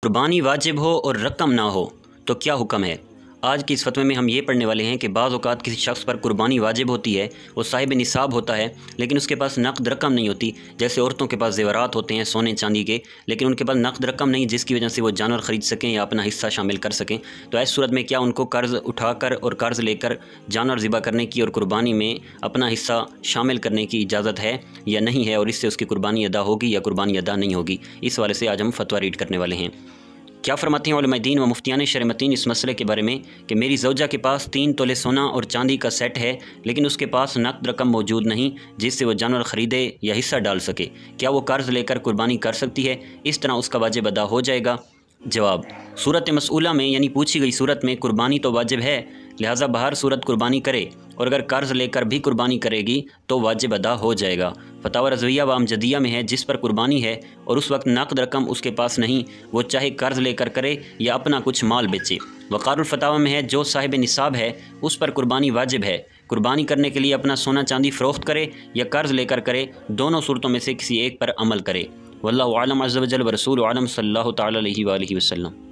कुर्बानी वाजिब हो और रकम ना हो तो क्या हुक्म है। आज की इस फतवे में हम ये पढ़ने वाले हैं कि बाज़ औक़ात किसी शख्स पर कुर्बानी वाजिब होती है, वो साहिब निसाब होता है, लेकिन उसके पास नक़द रकम नहीं होती। जैसे औरतों के पास ज़ेवरात होते हैं सोने चांदी के, लेकिन उनके पास नक़द रकम नहीं जिसकी वजह से वो जानवर ख़रीद सकें या अपना हिस्सा शामिल कर सकें। तो ऐसी सूरत में क्या उनको कर्ज़ उठाकर और कर्ज़ लेकर जानवर ज़िबा करने की और कुर्बानी में अपना हिस्सा शामिल करने की इजाज़त है या नहीं है, और इससे उसकी कुर्बानी अदा होगी या कुर्बानी अदा नहीं होगी। इस वाले से आज हम फतवा रीड करने वाले हैं। क्या फरमाते हैं उलमाए दीन व मुफ्तियान शरमतीन इस मसले के बारे में कि मेरी ज़ौजा के पास 3 तोले सोना और चांदी का सेट है, लेकिन उसके पास नक़द रकम मौजूद नहीं जिससे वो जानवर ख़रीदे या हिस्सा डाल सके। क्या वो कर्ज़ लेकर कुर्बानी कर सकती है? इस तरह उसका वाजिब अदा हो जाएगा। जवाब, सूरत मसऊला में यानी पूछी गई सूरत में कुर्बानी तो वाजिब है, लिहाजा बहर सूरत कुर्बानी करे, और अगर कर्ज़ लेकर भी कुर्बानी करेगी तो वाजिब अदा हो जाएगा। फतावा रज़विया व अमजदिया में है जिस पर कुर्बानी है और उस वक्त नक़द रकम उसके पास नहीं, वो चाहे कर्ज़ लेकर करे या अपना कुछ माल बेचे। वक़ारुल फतावा में है जो साहिब निसाब है उस पर कुर्बानी वाजिब है। कुर्बानी करने के लिए अपना सोना चांदी फ़रोख्त करे या कर्ज़ लेकर करे, दोनों सूरतों में से किसी एक पर अमल करे। वल्लाहु आलम अज़्ज़ व जल व रसूलुहु आलम सल्लल्लाहु तआला अलैहि व आलिहि वसल्लम।